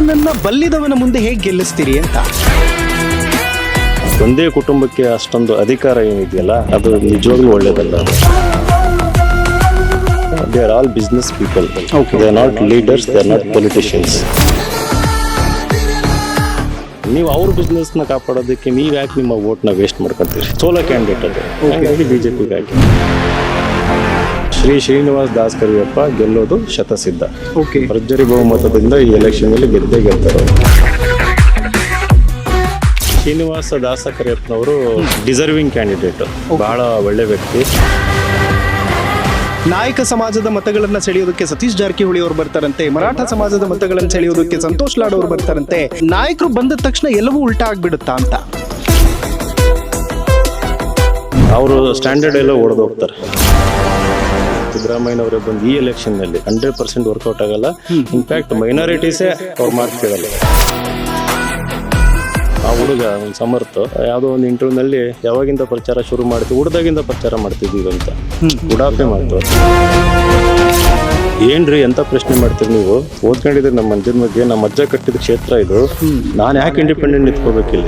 ಬಡವನನ್ನ ಬಲ್ಲಿದವನ ಮುಂದೆ ಹೇಗೆ ಗೆಲ್ಲಿಸ್ತೀರಿ ಅಂತ. ಒಂದೇ ಕುಟುಂಬಕ್ಕೆ ಅಷ್ಟೊಂದು ಅಧಿಕಾರ ಏನಿದೆಯಲ್ಲ ಅದು ನಿಜವಾಗ್ಲೂ ಒಳ್ಳೇದಲ್ಲ. They are all business people. They are not leaders, they are not politicians. ನೀವು ಅವ್ರ ಬಿಸ್ನೆಸ್ನ ಕಾಪಾಡೋದಕ್ಕೆ ನೀವು ಯಾಕೆ ನಿಮ್ಮ ವೋಟ್ನ ವೇಸ್ಟ್ ಮಾಡ್ಕೊತೀರಿ? ಸೋಲೋ ಕ್ಯಾಂಡಿಡೇಟ್ ಅದು. ಹಾಗಾಗಿ ಬಿಜೆಪಿಗೆ ಹಾಕಿ. ಶ್ರೀನಿವಾಸ್ ದಾಸ್ ಕರಿಯಪ್ಪ ಗೆಲ್ಲೋದು ಶತಸಿದ್ಧ. ಭರ್ಜರಿ ಬಹುಮತದಿಂದ ಈ ಎಲೆಕ್ಷನ್ ಅಲ್ಲಿ ಗೆದ್ದೇ ಗೆಲ್ತಾರೆ. ಶ್ರೀನಿವಾಸ ದಾಸ ಕರಿಯಪ್ಪನವರು ಡಿಸರ್ವಿಂಗ್ ಕ್ಯಾಂಡಿಡೇಟ್, ಬಹಳ ಒಳ್ಳೆ ವ್ಯಕ್ತಿ. ನಾಯಕ ಸಮಾಜದ ಮತಗಳನ್ನ ಸೆಳೆಯೋದಕ್ಕೆ ಸತೀಶ್ ಜಾರಕಿಹೊಳಿ ಅವರು ಬರ್ತಾರಂತೆ, ಮರಾಠ ಸಮಾಜದ ಮತಗಳನ್ನು ಸೆಳೆಯೋದಕ್ಕೆ ಸಂತೋಷ್ ಲಾಡ್ ಅವರು ಬರ್ತಾರಂತೆ. ನಾಯಕರು ಬಂದ ತಕ್ಷಣ ಎಲ್ಲವೂ ಉಲ್ಟಾ ಆಗ್ಬಿಡುತ್ತಾ ಅಂತ. ಅವರು ಸ್ಟ್ಯಾಂಡರ್ಡ್ ಎಲ್ಲ ಹೊಡೆದು ಹೋಗ್ತಾರೆ. ಸಿದ್ದರಾಮಯ್ಯನವರೇ ಬಂದು ಈ ಎಲೆಕ್ಷನ್ ನಲ್ಲಿ 100% ವರ್ಕೌಟ್ ಆಗಲ್ಲ. ಇನ್ಫ್ಯಾಕ್ಟ್ ಮೈನಾರಿಟೀಸೇ ಅವ್ರ ಮಾತು ಕೇಳಲ್ಲ. ಆ ಹುಡುಗ ಒಂದು ಸಮರ್ಥ ಯಾವುದೋ ಒಂದು ಇಂಟರ್ವ್ಯೂನಲ್ಲಿ ಯಾವಾಗಿಂದ ಪ್ರಚಾರ ಶುರು ಮಾಡ್ತೀವಿ, ಹುಡ್ದಾಗಿಂದ ಪ್ರಚಾರ ಮಾಡ್ತಿದ್ದೀವಿ ಅಂತ ಉಡಾಫೆ ಮಾಡ್ತಾರೆ. ಏನ್ರಿ ಎಂತ ಪ್ರಶ್ನೆ ಮಾಡ್ತೀರಿ ನೀವು? ಓದ್ಕೊಂಡಿದ್ರೆ ನಮ್ಮ ಮಂದಿರ ಬಗ್ಗೆ, ನಮ್ಮ ಅಜ್ಜ ಕಟ್ಟಿದ ಕ್ಷೇತ್ರ ಇದು, ನಾನು ಯಾಕೆ ಇಂಡಿಪೆಂಡೆಂಟ್ ನಿಂತ್ಕೋಬೇಕಿಲ್ಲ?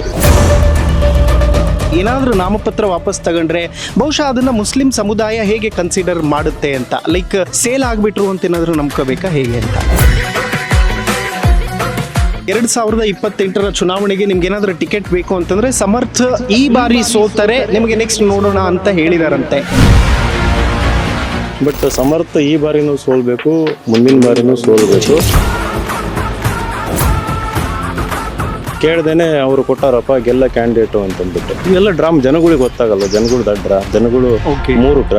ಏನಾದರೂ ನಾಮಪತ್ರ ವಾಪಸ್ ತಗೊಂಡ್ರೆ ಬಹುಶಃ ಅದನ್ನ ಮುಸ್ಲಿಂ ಸಮುದಾಯ ಹೇಗೆ ಕನ್ಸಿಡರ್ ಮಾಡುತ್ತೆ ಅಂತ, ಲೈಕ್ ಸೇಲ್ ಆಗ್ಬಿಟ್ರು ಅಂತ ಏನಾದರೂ ನಂಬ್ಕೋಬೇಕಾ ಹೇಗೆ ಅಂತ. 2028ರ ಚುನಾವಣೆಗೆ ನಿಮ್ಗೆ ಏನಾದರೂ ಟಿಕೆಟ್ ಬೇಕು ಅಂತಂದ್ರೆ ಸಮರ್ಥ ಈ ಬಾರಿ ಸೋತರೆ ನಿಮಗೆ ನೆಕ್ಸ್ಟ್ ನೋಡೋಣ ಅಂತ ಹೇಳಿದಾರಂತೆ. ಬಟ್ ಸಮರ್ಥ ಈ ಬಾರಿನೂ ಸೋಲ್ಬೇಕು, ಮುಂದಿನ ಬಾರಿನೂ ಸೋಲ್ಬೇಕು. ಕೇಳ್ದೇನೆ ಅವರು ಕೊಟ್ಟಾರಪ್ಪ ಗೆಲ್ಲ ಕ್ಯಾಂಡಿಡೇಟು ಅಂತಂದ್ಬಿಟ್ಟು. ಇವೆಲ್ಲ ಡ್ರಾಮ್ ಜನಗಳಿಗೆ ಗೊತ್ತಾಗಲ್ಲ. ಜನಗಳು ದಡ್ರ, ಜನಗಳು ಮೂರುಟ್ರ.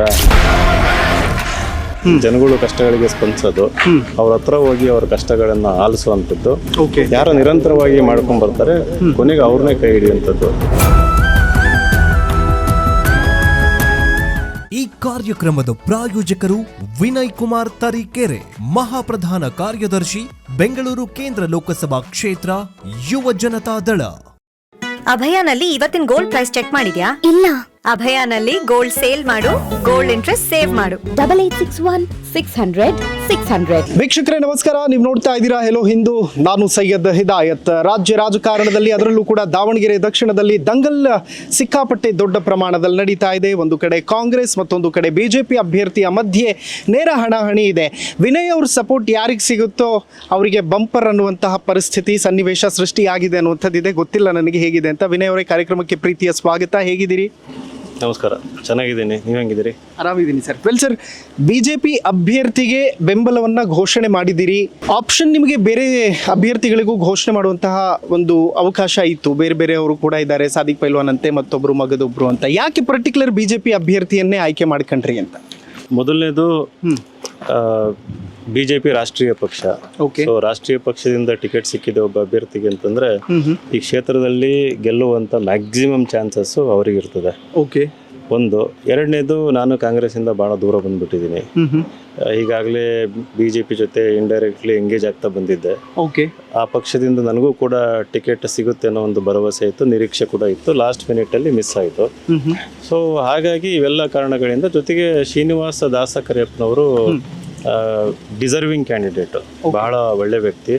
ಜನಗಳು ಕಷ್ಟಗಳಿಗೆ ಸ್ಪಂದಿಸೋದು, ಅವ್ರ ಹತ್ರ ಹೋಗಿ ಅವ್ರ ಕಷ್ಟಗಳನ್ನ ಆಲಿಸುವಂಥದ್ದು, ಯಾರು ನಿರಂತರವಾಗಿ ಮಾಡ್ಕೊಂಡ್ ಬರ್ತಾರೆ ಕೊನೆಗೆ ಅವ್ರನ್ನೇ ಕೈ ಹಿಡಿಯುವಂಥದ್ದು. ಈ ಕಾರ್ಯಕ್ರಮದ ಪ್ರಾಯೋಜಕರು ವಿನಯ್ ಕುಮಾರ್ ತರೀಕೆರೆ, ಮಹಾಪ್ರಧಾನ ಕಾರ್ಯದರ್ಶಿ, ಬೆಂಗಳೂರು ಕೇಂದ್ರ ಲೋಕಸಭಾ ಕ್ಷೇತ್ರ, ಯುವ ಜನತಾ ದಳ. ಅಭಯಾನಲ್ಲಿ ಇವತ್ತಿನ ಗೋಲ್ಡ್ ಪ್ರೈಸ್ ಚೆಕ್ ಮಾಡಿದ್ಯಾ? ಇಲ್ಲ. ಅಭಯಾನಲ್ಲಿ ಗೋಲ್ಡ್ ಸೇಲ್ ಮಾಡು, ಗೋಲ್ಡ್ ಇಂಟ್ರೆಸ್ಟ್ ಸೇವ್ ಮಾಡು. 8861 600 600. ವೀಕ್ಷಕರೇ ನಮಸ್ಕಾರ, ನೀವು ನೋಡ್ತಾ ಇದ್ದೀರಾ ಹೆಲೋ ಹಿಂದೂ. ನಾನು ಸೈಯದ್ ಹಿದಾಯತ್. ರಾಜ್ಯ ರಾಜಕಾರಣದಲ್ಲಿ, ಅದರಲ್ಲೂ ಕೂಡ ದಾವಣಗೆರೆ ದಕ್ಷಿಣದಲ್ಲಿ ದಂಗಲ್ ಸಿಕ್ಕಾಪಟ್ಟೆ ದೊಡ್ಡ ಪ್ರಮಾಣದಲ್ಲಿ ನಡೀತಾ ಇದೆ. ಒಂದು ಕಡೆ ಕಾಂಗ್ರೆಸ್, ಮತ್ತೊಂದು ಕಡೆ ಬಿಜೆಪಿ ಅಭ್ಯರ್ಥಿಯ ಮಧ್ಯೆ ನೇರ ಹಣಾಹಣಿ ಇದೆ. ವಿನಯ್ ಅವ್ರ ಸಪೋರ್ಟ್ ಯಾರಿಗೆ ಸಿಗುತ್ತೋ ಅವರಿಗೆ ಬಂಪರ್ ಅನ್ನುವಂತಹ ಪರಿಸ್ಥಿತಿ, ಸನ್ನಿವೇಶ ಸೃಷ್ಟಿಯಾಗಿದೆ ಅನ್ನುವಂಥದ್ದಿದೆ. ಗೊತ್ತಿಲ್ಲ ನನಗೆ ಹೇಗಿದೆ ಅಂತ. ವಿನಯ್ ಅವರೇ, ಕಾರ್ಯಕ್ರಮಕ್ಕೆ ಪ್ರೀತಿಯ ಸ್ವಾಗತ. ಹೇಗಿದ್ದೀರಿ? ನಮಸ್ಕಾರ, ಚೆನ್ನಾಗಿದ್ದೀನಿ. ನೀವು ಹೆಂಗಿದ್ದೀರಿ? ಆರಾಮಿದ್ದೀನಿ ಸರ್. ವೆಲ್ ಸರ್, ಬಿಜೆಪಿ ಅಭ್ಯರ್ಥಿಗೆ ಬೆಂಬಲವನ್ನ ಘೋಷಣೆ ಮಾಡಿದ್ದೀರಿ. ಆಪ್ಷನ್ ನಿಮಗೆ ಬೇರೆ ಅಭ್ಯರ್ಥಿಗಳಿಗೂ ಘೋಷಣೆ ಮಾಡುವಂತಹ ಒಂದು ಅವಕಾಶ ಇತ್ತು. ಬೇರೆ ಬೇರೆ ಅವರು ಕೂಡ ಇದ್ದಾರೆ, ಸಾದಿಕ್ ಪೈಲ್ವಾನ್ ಅಂತೆ, ಮತ್ತೊಬ್ರು ಮಗದೊಬ್ರು ಅಂತ. ಯಾಕೆ ಪರ್ಟಿಕ್ಯುಲರ್ ಬಿಜೆಪಿ ಅಭ್ಯರ್ಥಿಯನ್ನೇ ಆಯ್ಕೆ ಮಾಡ್ಕೊಂಡ್ರಿ ಅಂತ? ಮೊದಲನೇದು ಬಿಜೆಪಿ ರಾಷ್ಟ್ರೀಯ ಪಕ್ಷ. ಸೊ ರಾಷ್ಟ್ರೀಯ ಪಕ್ಷದಿಂದ ಟಿಕೆಟ್ ಸಿಕ್ಕಿದೆ ಒಬ್ಬ ಅಭ್ಯರ್ಥಿಗೆ ಅಂತಂದ್ರೆ ಈ ಕ್ಷೇತ್ರದಲ್ಲಿ ಗೆಲ್ಲುವಂತ ಮ್ಯಾಕ್ಸಿಮಮ್ ಚಾನ್ಸಸ್ ಅವರಿಗೆ ಇರ್ತದೆ. ಒಂದು. ಎರಡನೇದು, ನಾನು ಕಾಂಗ್ರೆಸ್ ಇಂದ ಬಹಳ ದೂರ ಬಂದ್ಬಿಟ್ಟಿದ್ದೀನಿ. ಈಗಾಗಲೇ ಬಿಜೆಪಿ ಜೊತೆ ಇಂಡೈರೆಕ್ಟ್ಲಿ ಎಂಗೇಜ್ ಆಗ್ತಾ ಬಂದಿದ್ದೆ. ಆ ಪಕ್ಷದಿಂದ ನನಗೂ ಕೂಡ ಟಿಕೆಟ್ ಸಿಗುತ್ತೆ ಅನ್ನೋ ಒಂದು ಭರವಸೆ ಇತ್ತು, ನಿರೀಕ್ಷೆ ಕೂಡ ಇತ್ತು. ಲಾಸ್ಟ್ ಮಿನಿಟ್ ಅಲ್ಲಿ ಮಿಸ್ ಆಯಿತು. ಸೊ ಹಾಗಾಗಿ ಇವೆಲ್ಲ ಕಾರಣಗಳಿಂದ, ಜೊತೆಗೆ ಶ್ರೀನಿವಾಸ ದಾಸ ಕರಿಯಪ್ಪನವರು ಡಿಸರ್ವಿಂಗ್ ಕ್ಯಾಂಡಿಡೇಟ್, ಬಹಳ ಒಳ್ಳೆ ವ್ಯಕ್ತಿ.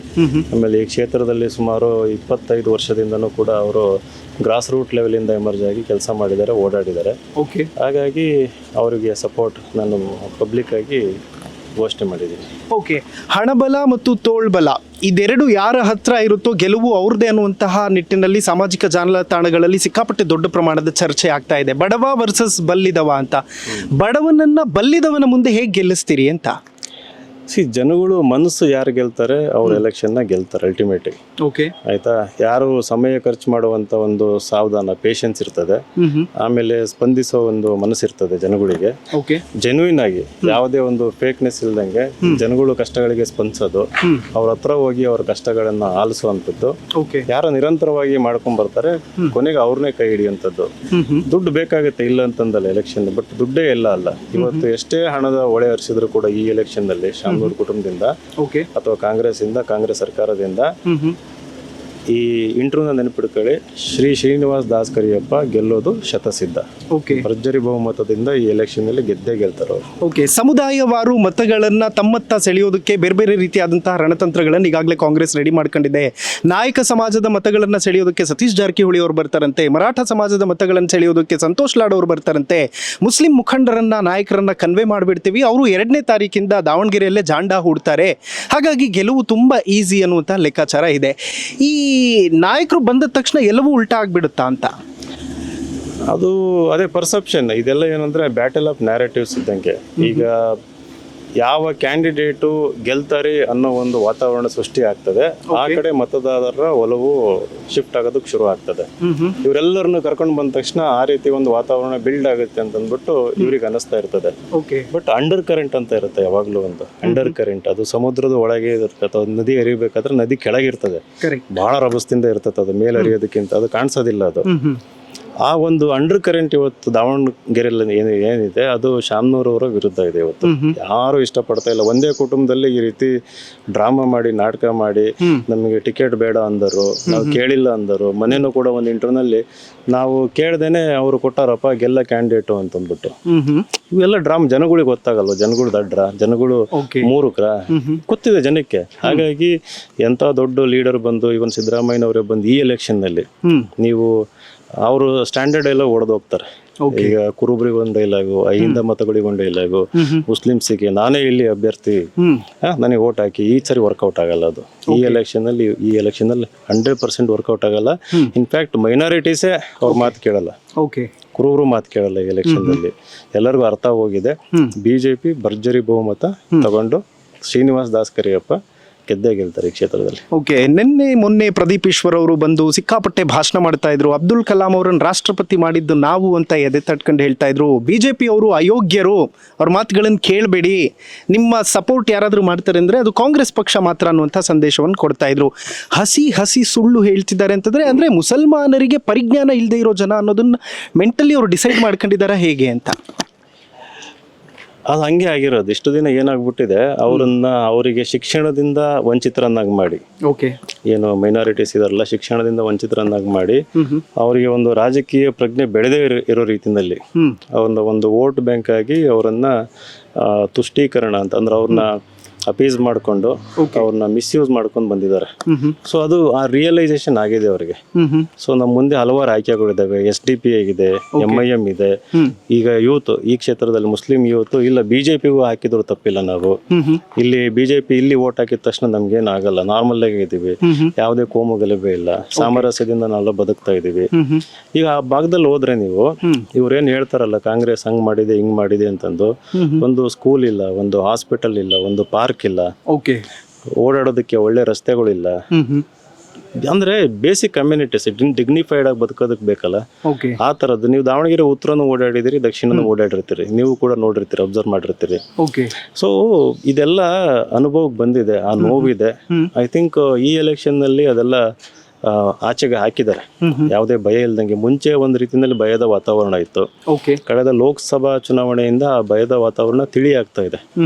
ಆಮೇಲೆ ಈ ಕ್ಷೇತ್ರದಲ್ಲಿ ಸುಮಾರು 25 ವರ್ಷದಿಂದನೂ ಕೂಡ ಅವರು ಗ್ರಾಸ್ ರೂಟ್ ಲೆವೆಲ್ ಇಂದ ಎಮರ್ಜ್ ಆಗಿ ಕೆಲಸ ಮಾಡಿದ್ದಾರೆ, ಓಡಾಡಿದ್ದಾರೆ. ಹಾಗಾಗಿ ಅವರಿಗೆ ಸಪೋರ್ಟ್ ನಾನು ಪಬ್ಲಿಕ್ ಆಗಿ ಘೋಷಣೆ ಮಾಡಿದ್ದೀನಿ. ಹಣಬಲ ಮತ್ತು ತೋಳ್ಬಲ ಇದೆರಡು ಯಾರ ಹತ್ರ ಇರುತ್ತೋ ಗೆಲುವು ಅವ್ರದ್ದೇ ಅನ್ನುವಂತಹ ನಿಟ್ಟಿನಲ್ಲಿ ಸಾಮಾಜಿಕ ಜಾಲತಾಣಗಳಲ್ಲಿ ಸಿಕ್ಕಾಪಟ್ಟೆ ದೊಡ್ಡ ಪ್ರಮಾಣದ ಚರ್ಚೆ ಆಗ್ತಾ ಇದೆ. ಬಡವ ವರ್ಸಸ್ ಬಲ್ಲಿದವ ಅಂತ. ಬಡವನನ್ನ ಬಲ್ಲಿದವನ ಮುಂದೆ ಹೇಗೆ ಗೆಲ್ಲಿಸ್ತೀರಿ ಅಂತ? ಜನಗಳು ಮನಸ್ಸು ಯಾರು ಗೆಲ್ತಾರೆ ಅವ್ರ ಎಲೆಕ್ಷನ್ ನ ಗೆಲ್ತಾರೆ ಅಲ್ಟಿಮೇಟ್. ಆಯ್ತಾ? ಯಾರು ಸಮಯ ಖರ್ಚು ಮಾಡುವಂತ ಒಂದು ಸಾವಧಾನ, ಪೇಷನ್ಸ್ ಇರ್ತದೆ. ಆಮೇಲೆ ಸ್ಪಂದಿಸೋ ಒಂದು ಮನಸ್ಸಿರ್ತದೆ ಜನಗಳಿಗೆ. ಜೆನ್ಯೂನ್ ಆಗಿ ಯಾವುದೇ ಒಂದು ಫೇಕ್ನೆಸ್ ಇಲ್ದಂಗೆ ಜನಗಳು ಕಷ್ಟಗಳಿಗೆ ಸ್ಪಂದಿಸೋದು, ಅವ್ರ ಹತ್ರ ಹೋಗಿ ಅವ್ರ ಕಷ್ಟಗಳನ್ನ ಆಲಿಸುವಂತದ್ದು, ಯಾರು ನಿರಂತರವಾಗಿ ಮಾಡ್ಕೊಂಡ್ ಬರ್ತಾರೆ ಕೊನೆಗೆ ಅವ್ರನ್ನೇ ಕೈ ಹಿಡಿಯುವಂತದ್ದು. ದುಡ್ಡು ಬೇಕಾಗುತ್ತೆ, ಇಲ್ಲ ಅಂತಂದಲ್ಲ ಎಲೆಕ್ಷನ್, ಬಟ್ ದುಡ್ಡೇ ಎಲ್ಲ ಅಲ್ಲ. ಇವತ್ತು ಎಷ್ಟೇ ಹಣದ ಒಳೆ ಹರಿಸಿದ್ರು ಕೂಡ ಈ ಎಲೆಕ್ಷನ್ ನಲ್ಲಿ ಶಾಮನೂರ್ ಕುಟುಂಬದಿಂದ ಅಥವಾ ಕಾಂಗ್ರೆಸ್ ಸರ್ಕಾರದಿಂದ ಈ ಇಂಟ್ರೂನ ನೆನಪಿಡ್ಕೊಳ್ಳಿ, ಶ್ರೀನಿವಾಸ್ ದಾಸ್ ಕರಿಯಪ್ಪ ಗೆಲ್ಲೋದು ಶತಸಿದ್ಧ. ಓಕೆ, ಭರ್ಜರಿ ಬಹುಮತದಿಂದ ಈ ಎಲೆಕ್ಷನ್ ಅಲ್ಲಿ ಗೆಲ್ತಾರೆ ಅವರು. ಓಕೆ. ಸಮುದಾಯವಾರು ಮತಗಳನ್ನ ತಮ್ಮತ್ತ ಸೆಳೆಯೋದಕ್ಕೆ ಬೇರೆ ಬೇರೆ ರೀತಿಯಾದಂತಹ ರಣತಂತ್ರಗಳನ್ನು ಈಗಾಗಲೇ ಕಾಂಗ್ರೆಸ್ ರೆಡಿ ಮಾಡ್ಕೊಂಡಿದೆ. ನಾಯಕ ಸಮಾಜದ ಮತಗಳನ್ನ ಸೆಳೆಯೋದಕ್ಕೆ ಸತೀಶ್ ಜಾರಕಿಹೊಳಿ ಅವರು ಬರ್ತಾರಂತೆ, ಮರಾಠ ಸಮಾಜದ ಮತಗಳನ್ನು ಸೆಳೆಯೋದಕ್ಕೆ ಸಂತೋಷ್ ಲಾಡ್ ಅವರು ಬರ್ತಾರಂತೆ, ಮುಸ್ಲಿಂ ಮುಖಂಡರನ್ನ ನಾಯಕರನ್ನ ಕನ್ವೆ ಮಾಡಿಬಿಡ್ತೀವಿ, ಅವರು 2ನೇ ತಾರೀಕಿಂದ ದಾವಣಗೆರೆಯಲ್ಲೇ ಜಾಂಡಾ ಹೂಡ್ತಾರೆ, ಹಾಗಾಗಿ ಗೆಲುವು ತುಂಬಾ ಈಸಿ ಅನ್ನುವಂಥ ಲೆಕ್ಕಾಚಾರ ಇದೆ. ಈ ನಾಯಕರು ಬಂದ ತಕ್ಷಣ ಎಲ್ಲವೂ ಉಲ್ಟಾ ಆಗ್ಬಿಡುತ್ತಾ ಅಂತ? ಅದು ಅದೇ ಪರ್ಸೆಪ್ಷನ್. ಇದೆಲ್ಲ ಏನಂದ್ರೆ ಬ್ಯಾಟಲ್ ಆಫ್ ನ್ಯಾರೇಟಿವ್ಸ್ ಇದ್ದಂಗೆ. ಈಗ ಯಾವ ಕ್ಯಾಂಡಿಡೇಟು ಗೆಲ್ತಾರೆ ಅನ್ನೋ ಒಂದು ವಾತಾವರಣ ಸೃಷ್ಟಿ ಆಗ್ತದೆ, ಆ ಕಡೆ ಮತದಾರರ ಒಲವು ಶಿಫ್ಟ್ ಆಗೋದಕ್ಕೆ ಶುರು ಆಗ್ತದೆ. ಇವರೆಲ್ಲರನ್ನು ಕರ್ಕೊಂಡು ಬಂದ ತಕ್ಷಣ ಆ ರೀತಿ ಒಂದು ವಾತಾವರಣ ಬಿಲ್ಡ್ ಆಗುತ್ತೆ ಅಂತ ಅಂದ್ಬಿಟ್ಟು ಇವ್ರಿಗೆ ಅನಿಸ್ತಾ ಇರ್ತದೆ. ಬಟ್ ಅಂಡರ್ ಕರೆಂಟ್ ಅಂತ ಇರುತ್ತೆ ಯಾವಾಗ್ಲೂ ಒಂದು ಅಂಡರ್ ಕರೆಂಟ್. ಅದು ಸಮುದ್ರದ ಒಳಗೆ ಇರ್ತದೆ. ನದಿ ಹರಿಬೇಕಾದ್ರೆ ನದಿ ಕೆಳಗಿರ್ತದೆ, ಬಹಳ ರಭಸದಿಂದ ಇರ್ತದೆ. ಅದು ಮೇಲೆ ಹರಿಯೋದಕ್ಕಿಂತ ಅದು ಕಾಣಿಸೋದಿಲ್ಲ. ಅದು ಆ ಒಂದು ಅಂಡರ್ ಕರೆಂಟ್ ಇವತ್ತು ದಾವಣಗೆರೆಯಲ್ಲಿ ಏನಿದೆ ಅದು ಶಾಮನೂರವರ ವಿರುದ್ಧ ಇದೆ. ಇವತ್ತು ಯಾರು ಇಷ್ಟಪಡ್ತಾ ಇಲ್ಲ. ಒಂದೇ ಕುಟುಂಬದಲ್ಲಿ ಈ ರೀತಿ ಡ್ರಾಮಾ ಮಾಡಿ, ನಾಟಕ ಮಾಡಿ, ನಮಗೆ ಟಿಕೆಟ್ ಬೇಡ ಅಂದರು, ನಾವು ಕೇಳಿಲ್ಲ ಅಂದರು. ಮನೇನೂ ಕೂಡ ಒಂದು ಇಂಟರ್ನಲ್ಲಿ ನಾವು ಕೇಳ್ದೇನೆ ಅವರು ಕೊಟ್ಟಾರಪ್ಪ ಗೆಲ್ಲ ಕ್ಯಾಂಡಿಡೇಟು ಅಂತಂದ್ಬಿಟ್ಟು. ಇವೆಲ್ಲ ಡ್ರಾಮಾ ಜನಗಳಿಗೆ ಗೊತ್ತಾಗಲ್ವ. ಜನಗಳು ದಡ್ರ, ಜನಗಳು ಮೂರುಕ್ರ ಗೊತ್ತಿದೆ ಜನಕ್ಕೆ. ಹಾಗಾಗಿ ಎಂಥ ದೊಡ್ಡ ಲೀಡರ್ ಬಂದು ಇವನ್ ಸಿದ್ದರಾಮಯ್ಯನವರೇ ಬಂದು ಈ ಎಲೆಕ್ಷನ್ನಲ್ಲಿ ನೀವು ಅವರು ಸ್ಟ್ಯಾಂಡರ್ಡ್ ಎಲ್ಲ ಹೊಡೆದು ಹೋಗ್ತಾರೆ. ಈಗ ಕುರುಬ್ರಿಗೆ ಒಂದು ಡೈಲಾಗು, ಅಹಿಂದ ಮತಗಳಿಗೆ ಒಂದು ಡೈಲಾಗು, ಮುಸ್ಲಿಮ್ಸಿಗೆ ನಾನೇ ಇಲ್ಲಿ ಅಭ್ಯರ್ಥಿ, ನನಗೆ ಓಟ್ ಹಾಕಿ, ಈ ಸರಿ ವರ್ಕೌಟ್ ಆಗಲ್ಲ. ಅದು ಈ ಎಲೆಕ್ಷನ್ ಅಲ್ಲಿ 100% ವರ್ಕೌಟ್ ಆಗಲ್ಲ. ಇನ್ಫ್ಯಾಕ್ಟ್ ಮೈನಾರಿಟೀಸೇ ಅವ್ರ ಮಾತು ಕೇಳಲ್ಲ, ಕುರುಬರು ಮಾತು ಕೇಳಲ್ಲ ಈ ಎಲೆಕ್ಷನ್ ಅಲ್ಲಿ. ಎಲ್ಲರಿಗೂ ಅರ್ಥ ಹೋಗಿದೆ. ಬಿಜೆಪಿ ಭರ್ಜರಿ ಬಹುಮತ ತಗೊಂಡು ಶ್ರೀನಿವಾಸ್ ದಾಸ್ ಕರಿಯಪ್ಪ ಗೆದ್ದೇ ಗೆಲ್ತಾರೆ ಈ ಕ್ಷೇತ್ರದಲ್ಲಿ. ಓಕೆ. ಮೊನ್ನೆ ಪ್ರದೀಪ್ ಈಶ್ವರ್ ಅವರು ಬಂದು ಸಿಕ್ಕಾಪಟ್ಟೆ ಭಾಷಣ ಮಾಡ್ತಾ ಇದ್ರು. ಅಬ್ದುಲ್ ಕಲಾಂ ಅವರನ್ನು ರಾಷ್ಟ್ರಪತಿ ಮಾಡಿದ್ದು ನಾವು ಅಂತ ಎದೆ ತಟ್ಕೊಂಡು ಹೇಳ್ತಾ ಇದ್ರು. ಬಿಜೆಪಿ ಅವರು ಅಯೋಗ್ಯರು, ಅವ್ರ ಮಾತುಗಳನ್ನು ಕೇಳಬೇಡಿ, ನಿಮ್ಮ ಸಪೋರ್ಟ್ ಯಾರಾದರೂ ಮಾಡ್ತಾರೆ ಅಂದ್ರೆ ಅದು ಕಾಂಗ್ರೆಸ್ ಪಕ್ಷ ಮಾತ್ರ ಅನ್ನುವಂಥ ಸಂದೇಶವನ್ನು ಕೊಡ್ತಾ ಇದ್ರು. ಹಸಿ ಸುಳ್ಳು ಹೇಳ್ತಿದ್ದಾರೆ ಅಂತಂದ್ರೆ ಅಂದ್ರೆ ಮುಸಲ್ಮಾನರಿಗೆ ಪರಿಜ್ಞಾನ ಇಲ್ಲದೆ ಇರೋ ಜನ ಅನ್ನೋದನ್ನ ಮೆಂಟಲಿ ಅವರು ಡಿಸೈಡ್ ಮಾಡ್ಕೊಂಡಿದ್ದಾರೆ ಹೇಗೆ ಅಂತ? ಅದು ಹಂಗೆ ಆಗಿರೋದು. ಇಷ್ಟು ದಿನ ಏನಾಗ್ಬಿಟ್ಟಿದೆ, ಅವರಿಗೆ ಶಿಕ್ಷಣದಿಂದ ವಂಚಿತರನ್ನಾಗಿ ಮಾಡಿ, ಏನು ಮೈನಾರಿಟೀಸ್ ಇದಾರಲ್ಲ ಶಿಕ್ಷಣದಿಂದ ವಂಚಿತರನ್ನಾಗಿ ಮಾಡಿ, ಅವರಿಗೆ ಒಂದು ರಾಜಕೀಯ ಪ್ರಜ್ಞೆ ಬೆಳೆದೇ ಇರೋ ರೀತಿಯಲ್ಲಿ ಒಂದು ವೋಟ್ ಬ್ಯಾಂಕ್ ಆಗಿ ಅವರನ್ನ ತುಷ್ಟೀಕರಣ ಅಂತ ಅಂದ್ರೆ ಅವ್ರನ್ನ ಅಪೀಸ್ ಮಾಡಿಕೊಂಡು ಅವ್ರನ್ನ ಮಿಸ್ಯೂಸ್ ಮಾಡ್ಕೊಂಡು ಬಂದಿದ್ದಾರೆ. ಸೊ ಅದು ಆ ರಿಯಲೈಸೇಷನ್ ಆಗಿದೆ ಅವರಿಗೆ. ಸೊ ನಮ್ಮ ಮುಂದೆ ಹಲವಾರು ಆಯ್ಕೆಗಳಿದ್ದಾವೆ. SDP ಆಗಿದೆ, MIM ಇದೆ. ಈಗ ಯೂತ್ ಈ ಕ್ಷೇತ್ರದಲ್ಲಿ ಮುಸ್ಲಿಂ ಯೂತ್ ಇಲ್ಲ ಬಿಜೆಪಿಗೂ ಹಾಕಿದ್ರು ತಪ್ಪಿಲ್ಲ. ನಾವು ಇಲ್ಲಿ ಬಿಜೆಪಿ ಇಲ್ಲಿ ವೋಟ್ ಹಾಕಿದ ತಕ್ಷಣ ನಮ್ಗೇನು ಆಗಲ್ಲ, ನಾರ್ಮಲ್ ಆಗಿ ಇದೀವಿ, ಯಾವುದೇ ಕೋಮು ಗಲಭೆ ಇಲ್ಲ, ಸಾಮರಸ್ಯದಿಂದ ನಾವೆಲ್ಲ ಬದುಕ್ತಾ ಇದೀವಿ. ಈಗ ಆ ಭಾಗದಲ್ಲಿ ಹೋದ್ರೆ ನೀವು ಇವ್ರೇನ್ ಹೇಳ್ತಾರಲ್ಲ ಕಾಂಗ್ರೆಸ್ ಹಂಗ್ ಮಾಡಿದೆ ಹಿಂಗ್ ಮಾಡಿದೆ ಅಂತಂದು, ಒಂದು ಸ್ಕೂಲ್ ಇಲ್ಲ, ಒಂದು ಹಾಸ್ಪಿಟಲ್ ಇಲ್ಲ, ಒಂದು ಪಾರ್ಕ್ ಇಲ್ಲ, ಓಡಾಡೋದಕ್ಕೆ ಒಳ್ಳೆ ರಸ್ತೆಗಳಿಲ್ಲ. ಅಂದ್ರೆ ಬೇಸಿಕ್ ಕಮ್ಯುನಿಟೀಸ್ ಡಿಗ್ನಿಫೈಡ್ ಆಗಿ ಬದುಕೋದಕ್ಕೆ ಬೇಕಲ್ಲ, ಆ ತರದ್ದು. ನೀವು ದಾವಣಗೆರೆ ಉತ್ತರನೂ ಓಡಾಡಿದಿರಿ, ದಕ್ಷಿಣನೂ ಓಡಾಡಿರ್ತೀರಿ, ನೀವು ಕೂಡ ನೋಡಿರ್ತೀರಿ, ಅಬ್ಸರ್ವ್ ಮಾಡಿರ್ತೀರಿ. ಸೊ ಇದೆಲ್ಲ ಅನುಭವಕ್ಕೆ ಬಂದಿದೆ, ಆ ನೋವಿದೆ. ಐ ಥಿಂಕ್ ಈ ಎಲೆಕ್ಷನ್ ನಲ್ಲಿ ಅದೆಲ್ಲ ಆಚೆಗೆ ಹಾಕಿದ್ದಾರೆ, ಯಾವುದೇ ಭಯ ಇಲ್ದಂಗೆ. ಮುಂಚೆ ಒಂದು ರೀತಿಯಲ್ಲಿ ಭಯದ ವಾತಾವರಣ ಇತ್ತು. ಕಳೆದ ಲೋಕಸಭಾ ಚುನಾವಣೆಯಿಂದ ಆ ಭಯದ ವಾತಾವರಣ ತಿಳಿ ಆಗ್ತಾ ಇದೆ.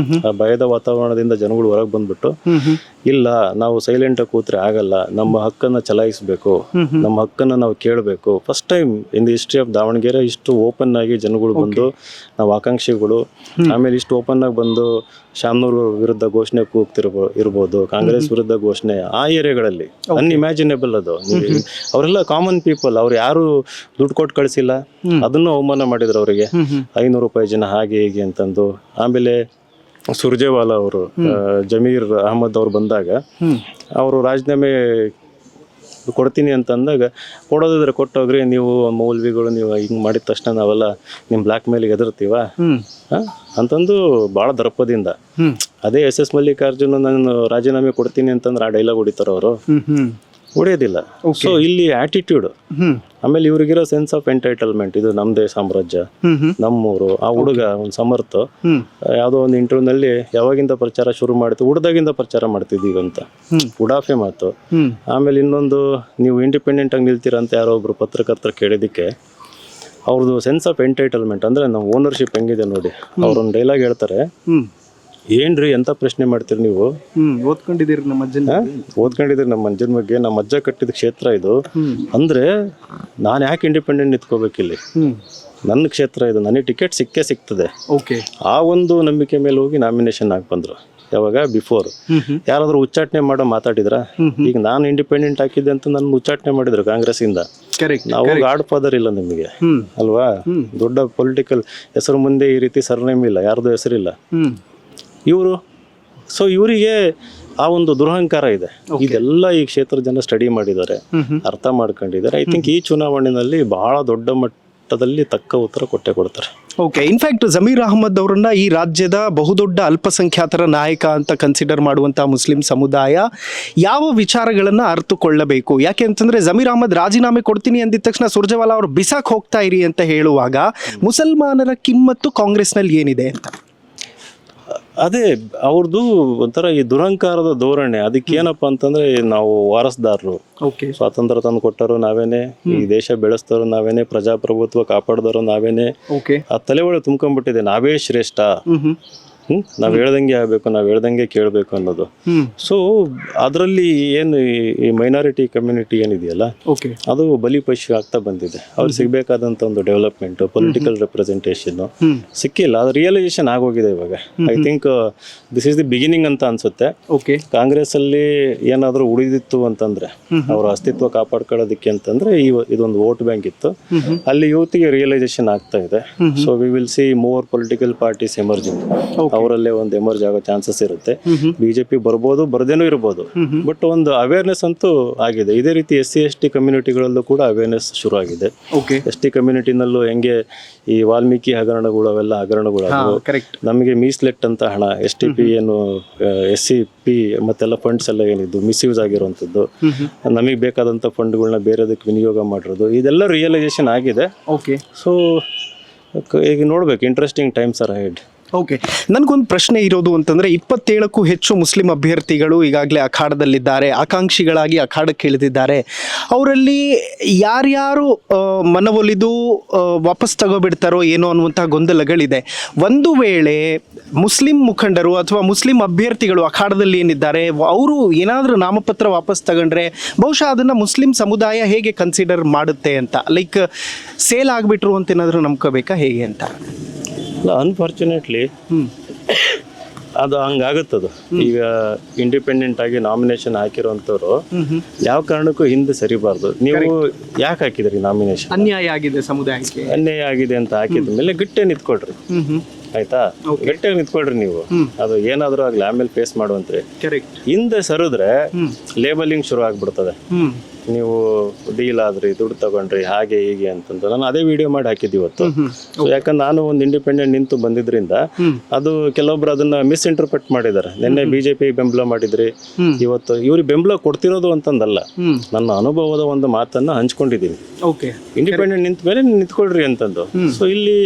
ಆ ಭಯದ ವಾತಾವರಣದಿಂದ ಜನಗಳು ಹೊರಗೆ ಬಂದ್ಬಿಟ್ಟು ಇಲ್ಲ ನಾವು ಸೈಲೆಂಟ್ ಆಗಿ ಕೂತ್ರೆ ಆಗಲ್ಲ, ನಮ್ಮ ಹಕ್ಕನ್ನ ಚಲಾಯಿಸಬೇಕು, ನಮ್ಮ ಹಕ್ಕನ್ನ ನಾವು ಕೇಳಬೇಕು. First time in the history of Davanagere ಇಷ್ಟು ಓಪನ್ ಆಗಿ ಜನಗಳು ಬಂದು ನಾವು ಆಕಾಂಕ್ಷಿಗಳು, ಆಮೇಲೆ ಇಷ್ಟು ಓಪನ್ ಆಗಿ ಬಂದು ಶಾಮನೂರು ವಿರುದ್ಧ ಘೋಷಣೆ ಇರ್ಬೋದು, ಕಾಂಗ್ರೆಸ್ ವಿರುದ್ಧ ಘೋಷಣೆ ಆ ಏರಿಯಾಗಳಲ್ಲಿ ಅನ್ಇಮ್ಯಾಜಿನೇಬಲ್. ಅದು ಅವರೆಲ್ಲ ಕಾಮನ್ ಪೀಪಲ್, ಅವ್ರು ಯಾರು ದುಡ್ಡು ಕೊಟ್ಟು ಕಳಿಸಿಲ್ಲ, ಅದನ್ನು ಅವಮಾನ ಮಾಡಿದ್ರು ಅವರಿಗೆ. 500 ರೂಪಾಯಿ ಜನ ಹಾಗೆ ಹೀಗೆ ಅಂತಂದು. ಆಮೇಲೆ ಸುರ್ಜೇವಾಲಾ ಅವರು, ಜಮೀರ್ ಅಹಮದ್ ಅವ್ರು ಬಂದಾಗ ಅವರು ರಾಜೀನಾಮೆ ಕೊಡ್ತೀನಿ ಅಂತ ಅಂದಾಗ, ಕೊಡೋದಿದ್ರೆ ಕೊಟ್ಟೋಗ್ರಿ, ನೀವು ಮೌಲ್ವಿಗಳು ನೀವು ಹಿಂಗೆ ಮಾಡಿದ ತಕ್ಷಣ ನಾವೆಲ್ಲ ನಿಮ್ಮ ಬ್ಲ್ಯಾಕ್ ಮೇಲಿಗೆ ಎದುರ್ತೀವ ಅಂತಂದು ಭಾಳ ದರ್ಪದಿಂದ. ಅದೇ SS ಮಲ್ಲಿಕಾರ್ಜುನ್ ನಾನು ರಾಜೀನಾಮೆ ಕೊಡ್ತೀನಿ ಅಂತಂದ್ರೆ ಆ ಡೈಲಾಗ್ ಹೊಡಿತಾರ ಅವರು, ಹೊಡೆಯೋದಿಲ್ಲ. ಸೊ ಇಲ್ಲಿ ಆಟಿಟ್ಯೂಡ್, ಆಮೇಲೆ ಇವ್ರಿಗಿರೋ ಸೆನ್ಸ್ ಆಫ್ ಎಂಟೈಟಲ್ಮೆಂಟ್, ಇದು ನಮ್ದೇ ಸಾಮ್ರಾಜ್ಯ, ನಮ್ಮೂರು. ಆ ಹುಡುಗ ಒಂದು ಸಮರ್ಥ ಯಾವುದೋ ಒಂದು ಇಂಟರ್ವ್ಯೂನಲ್ಲಿ ಯಾವಾಗಿಂದ ಪ್ರಚಾರ ಶುರು ಮಾಡ್ತೀವಿ, ಹುಡ್ದಾಗಿಂದ ಪ್ರಚಾರ ಮಾಡ್ತಿದ್ದೀವಿ ಅಂತ ಉಡಾಫೆ ಮಾತು. ಆಮೇಲೆ ಇನ್ನೊಂದು, ನೀವು ಇಂಡಿಪೆಂಡೆಂಟ್ ಆಗಿ ನಿಲ್ತೀರಾ ಅಂತ ಯಾರೋ ಒಬ್ರು ಪತ್ರಕರ್ತರು ಕೇಳಿದ್ದಕ್ಕೆ ಅವ್ರದ್ದು ಸೆನ್ಸ್ ಆಫ್ ಎಂಟೈಟಲ್ಮೆಂಟ್ ಅಂದ್ರೆ ನಾವು ಓನರ್ಶಿಪ್ ಹೆಂಗಿದೆ ನೋಡಿ. ಅವ್ರೊಂದು ಡೈಲಾಗ್ ಹೇಳ್ತಾರೆ, ಏನ್ರಿ ಎಂತ ಪ್ರಶ್ನೆ ಮಾಡ್ತೀರಿ ನೀವು? ಓದ್ಕೊಂಡಿದ್ದೀರಿ ನಮ್ಮ ಅಜ್ಜನ? ಓದ್ಕೊಂಡಿದ್ದೀರಿ ನಮ್ಮ ಅಜ್ಜನ ಬಗ್ಗೆ. ನಮ್ಮ ಅಜ್ಜ ಕಟ್ಟಿದ ಕ್ಷೇತ್ರ ಇದು. ಅಂದ್ರೆ ನಾನು ಯಾಕೆ ಇಂಡಿಪೆಂಡೆಂಟ್ ನಿಂತ್ಕೋಬೇಕಿಲ್ಲಿ? ನನ್ನ ಕ್ಷೇತ್ರ ಇದು, ನನಗೆ ಟಿಕೆಟ್ ಸಿಗ್ತದೆ. ಓಕೆ. ಆ ಒಂದು ನಂಬಿಕೆ ಮೇಲೆ ಹೋಗಿ ನಾಮಿನೇಷನ್ ಹಾಕಿ ಬಂದ್ರು. ಯಾವಾಗ? ಬಿಫೋರ್. ಯಾರಾದ್ರೂ ಉಚ್ಚಾಟನೆ ಮಾಡೋ ಮಾತಾಡಿದ್ರ? ಈಗ ನಾನು ಇಂಡಿಪೆಂಡೆಂಟ್ ಹಾಕಿದ್ದೆ ಅಂತ ನನ್ನ ಉಚ್ಚಾಟನೆ ಮಾಡಿದ್ರು ಕಾಂಗ್ರೆಸ್ ಇಂದ. ನಾವು ಗಾಡ್ ಫಾದರ್ ಇಲ್ಲ ನಿಮಗೆ ಅಲ್ವಾ? ದೊಡ್ಡ ಪೊಲಿಟಿಕಲ್ ಹೆಸರು ಮುಂದೆ ಈ ರೀತಿ ಸರ್ನೇಮ್ ಇಲ್ಲ, ಯಾರ್ದು ಹೆಸರಿಲ್ಲ ಇವರು. ಸೊ ಇವರಿಗೆ ಆ ಒಂದು ದುರಹಂಕಾರ ಇದೆ. ಇದೆಲ್ಲ ಈ ಕ್ಷೇತ್ರ ಜನ ಸ್ಟಡಿ ಮಾಡಿದ್ದಾರೆ, ಅರ್ಥ ಮಾಡ್ಕೊಂಡಿದ್ದಾರೆ. ಐ ಥಿಂಕ್ ಈ ಚುನಾವಣೆಯಲ್ಲಿ ಬಹಳ ದೊಡ್ಡ ಮಟ್ಟದಲ್ಲಿ ತಕ್ಕ ಉತ್ತರ ಕೊಡ್ತಾರೆ. ಓಕೆ. ಇನ್ಫ್ಯಾಕ್ಟ್ ಜಮೀರ್ ಅಹಮದ್ ಅವರನ್ನ ಈ ರಾಜ್ಯದ ಬಹುದೊಡ್ಡ ಅಲ್ಪಸಂಖ್ಯಾತರ ನಾಯಕ ಅಂತ ಕನ್ಸಿಡರ್ ಮಾಡುವಂತಹ ಮುಸ್ಲಿಂ ಸಮುದಾಯ ಯಾವ ವಿಚಾರಗಳನ್ನ ಅರ್ಥಕೊಳ್ಳಬೇಕು? ಯಾಕೆ ಅಂತಂದ್ರೆ ಜಮೀರ್ ಅಹಮದ್ ರಾಜೀನಾಮೆ ಕೊಡ್ತೀನಿ ಅಂದಿದ ತಕ್ಷಣ ಸುರ್ಜೇವಾಲಾ ಅವರು ಬಿಸಾಕ್ ಹೋಗ್ತಾ ಇರಿ ಅಂತ ಹೇಳುವಾಗ ಮುಸಲ್ಮಾನರ ಕಿಮ್ಮತ್ತು ಕಾಂಗ್ರೆಸ್ನಲ್ಲಿ ಏನಿದೆ ಅಂತ? ಅದೇ ಅವ್ರದ್ದು ಒಂಥರ ಈ ದುರಹಂಕಾರದ ಧೋರಣೆ. ಅದಕ್ಕೇನಪ್ಪ ಅಂತಂದ್ರೆ ನಾವು ವಾರಸ್ದಾರರು, ಸ್ವಾತಂತ್ರ್ಯ ತಂದು ಕೊಟ್ಟರು ನಾವೇನೆ, ಈ ದೇಶ ಬೆಳೆಸ್ತರು ನಾವೇನೆ, ಪ್ರಜಾಪ್ರಭುತ್ವ ಕಾಪಾಡಿದವರು ನಾವೇನೆ. ಆ ತಲೆ ಒಳಗೆ ತುಂಬ್ಕೊಂಡ್ಬಿಟ್ಟಿದೆ ನಾವೇ ಶ್ರೇಷ್ಠ, ನಾವ್ ಹೇಳ್ದಂಗೆ ಆಗ್ಬೇಕು, ನಾವ್ ಹೇಳ್ದಂಗೆ ಕೇಳಬೇಕು ಅನ್ನೋದು. ಸೊ ಅದರಲ್ಲಿ ಏನು ಈ ಮೈನಾರಿಟಿ ಕಮ್ಯುನಿಟಿ ಏನಿದೆಯಲ್ಲ, ಅದು ಬಲಿಪಶು ಆಗ್ತಾ ಬಂದಿದೆ. ಅವ್ರಿಗೆ ಸಿಗ್ಬೇಕಾದಂತ ಒಂದು ಡೆವಲಪ್ಮೆಂಟ್, ಪೊಲಿಟಿಕಲ್ ರೆಪ್ರೆಸೆಂಟೇಷನ್ ಸಿಕ್ಕಿಲ್ಲ. ಅದು ರಿಯಲೈಸೇಷನ್ ಆಗೋಗಿದೆ ಇವಾಗ. I think this is the beginning ಅಂತ ಅನ್ಸುತ್ತೆ. ಕಾಂಗ್ರೆಸ್ ಅಲ್ಲಿ ಏನಾದ್ರೂ ಉಳಿದಿತ್ತು ಅಂತಂದ್ರೆ ಅವ್ರ ಅಸ್ತಿತ್ವ ಕಾಪಾಡ್ಕೊಳ್ಳೋದಕ್ಕೆ ಅಂತಂದ್ರೆ ಇದೊಂದು ವೋಟ್ ಬ್ಯಾಂಕ್ ಇತ್ತು, ಅಲ್ಲಿ ಯೂತ್ಗೆ ರಿಯಲೈಸೇಷನ್ ಆಗ್ತಾ ಇದೆ. So we will see more political parties emerging. ಅವರಲ್ಲೇ ಒಂದು ಎಮರ್ಜ್ ಆಗೋ ಚಾನ್ಸಸ್ ಇರುತ್ತೆ. ಬಿಜೆಪಿ ಬರ್ಬೋದು, ಬರ್ದೇನೂ ಇರ್ಬೋದು, ಬಟ್ ಒಂದು ಅವೇರ್ನೆಸ್ ಅಂತೂ ಆಗಿದೆ. ಇದೇ ರೀತಿ SC/ST ಕಮ್ಯುನಿಟಿಗಳಲ್ಲೂ ಕೂಡ ಅವೇರ್ನೆಸ್ ಶುರು ಆಗಿದೆ. ST ಕಮ್ಯುನಿಟಿನಲ್ಲೂ ಹೆಂಗೆ ಈ ವಾಲ್ಮೀಕಿ ಹಗರಣಗಳು ಅವೆಲ್ಲ ಹಗರಣಗಳು, ನಮಗೆ ಮೀಸಲಿಟ್ಟಂತ ಹಣ STP ಏನು SCP ಮತ್ತೆಲ್ಲ ಫಂಡ್ಸ್ ಎಲ್ಲ ಏನಿದ್ದು ಮಿಸ್ಯೂಸ್ ಆಗಿರುವಂಥದ್ದು, ನಮಗೆ ಬೇಕಾದಂಥ ಫಂಡ್ಗಳನ್ನ ಬೇರೆದಕ್ಕೆ ವಿನಿಯೋಗ ಮಾಡಿರೋದು, ಇದೆಲ್ಲ ರಿಯಲೈಸೇಷನ್ ಆಗಿದೆ. ಸೊ ಈಗ ನೋಡ್ಬೇಕು, interesting times R ahead. Okay. ನನಗೊಂದು ಪ್ರಶ್ನೆ ಇರೋದು ಅಂತಂದರೆ 27ಕ್ಕೂ ಹೆಚ್ಚು ಮುಸ್ಲಿಂ ಅಭ್ಯರ್ಥಿಗಳು ಈಗಾಗಲೇ ಅಖಾಡದಲ್ಲಿದ್ದಾರೆ, ಆಕಾಂಕ್ಷಿಗಳಾಗಿ ಅಖಾಡಕ್ಕೆ ಇಳಿದಿದ್ದಾರೆ. ಅವರಲ್ಲಿ ಯಾರ್ಯಾರು ಮನವೊಲಿದು ವಾಪಸ್ ತಗೋಬಿಡ್ತಾರೋ ಏನೋ ಅನ್ನುವಂಥ ಗೊಂದಲಗಳಿದೆ. ಒಂದು ವೇಳೆ ಮುಸ್ಲಿಂ ಮುಖಂಡರು ಅಥವಾ ಮುಸ್ಲಿಂ ಅಭ್ಯರ್ಥಿಗಳು ಅಖಾಡದಲ್ಲಿ ಏನಿದ್ದಾರೆ ಅವರು ಏನಾದರೂ ನಾಮಪತ್ರ ವಾಪಸ್ ತಗೊಂಡ್ರೆ ಬಹುಶಃ ಅದನ್ನು ಮುಸ್ಲಿಂ ಸಮುದಾಯ ಹೇಗೆ ಕನ್ಸಿಡರ್ ಮಾಡುತ್ತೆ ಅಂತ, ಲೈಕ್ ಸೇಲ್ ಆಗಿಬಿಟ್ರು ಅಂತ ಏನಾದರೂ ನಂಬ್ಕೋಬೇಕಾ ಹೇಗೆ ಅಂತ? ಅನ್ಫಾರ್ಚುನೇಟ್ಲಿ ಅದು ಹಂಗಾಗುತ್ತದು. ಈಗ ಇಂಡಿಪೆಂಡೆಂಟ್ ಆಗಿ ನಾಮಿನೇಷನ್ ಹಾಕಿರೋಂಥವ್ರು ಯಾವ ಕಾರಣಕ್ಕೂ ಹಿಂದೆ ಸರಿಬಾರ್ದು. ನೀವು ಯಾಕೆ ಹಾಕಿದ್ರಿ ನಾಮಿನೇಷನ್? ಅನ್ಯಾಯ ಆಗಿದೆ ಸಮುದಾಯಕ್ಕೆ, ಅನ್ಯಾಯ ಆಗಿದೆ ಅಂತ ಹಾಕಿದ ಮೇಲೆ ಗಟ್ಟೆ ನಿಂತ್ಕೊಳ್ರಿ, ಆಯ್ತಾ? ಗಟ್ಟಿಯಾಗಿ ನಿಂತ್ಕೊಳ್ರಿ ನೀವು. ಅದು ಏನಾದ್ರೂ ಆಗ್ಲಿ, ಆಮೇಲೆ ಫೇಸ್ ಮಾಡುವಂತ್ರಿ. ಹಿಂದೆ ಸರಿದ್ರೆ ಲೇಬಲಿಂಗ್ ಶುರು ಆಗ್ಬಿಡ್ತದೆ. ನೀವು ಡೀಲ್ ಆದ್ರಿ, ದುಡ್ಡು ತಗೊಂಡ್ರಿ, ಹಾಗೆ ಹೀಗೆ ಅಂತಂದು ನಾನು ಅದೇ ವಿಡಿಯೋ ಮಾಡಿ ಹಾಕಿದ್ದೆ ಇವತ್ತು. ಸೊ ಯಾಕಂದ್ರೆ ನಾನು ಒಂದು ಇಂಡಿಪೆಂಡೆಂಟ್ ನಿಂತು ಬಂದಿದ್ರಿಂದ ಅದು ಕೆಲವೊಬ್ರು ಅದನ್ನ ಮಿಸ್ಇಂಟರ್ಪ್ರೆಟ್ ಮಾಡಿದ್ದಾರೆ. ನಿನ್ನೆ ಬಿಜೆಪಿ ಬೆಂಬಲ ಮಾಡಿದ್ರಿ, ಇವತ್ತು ಇವ್ರಿಗೆ ಬೆಂಬಲ ಕೊಡ್ತಿರೋದು ಅಂತಂದಲ್ಲ, ನನ್ನ ಅನುಭವದ ಒಂದು ಮಾತನ್ನ ಹಂಚ್ಕೊಂಡಿದ್ದೀನಿ. ಇಂಡಿಪೆಂಡೆಂಟ್ ನಿಂತ ಮೇಲೆ ನಿಂತ್ಕೊಳ್ರಿ ಅಂತಂದು. ಸೊ ಇಲ್ಲಿ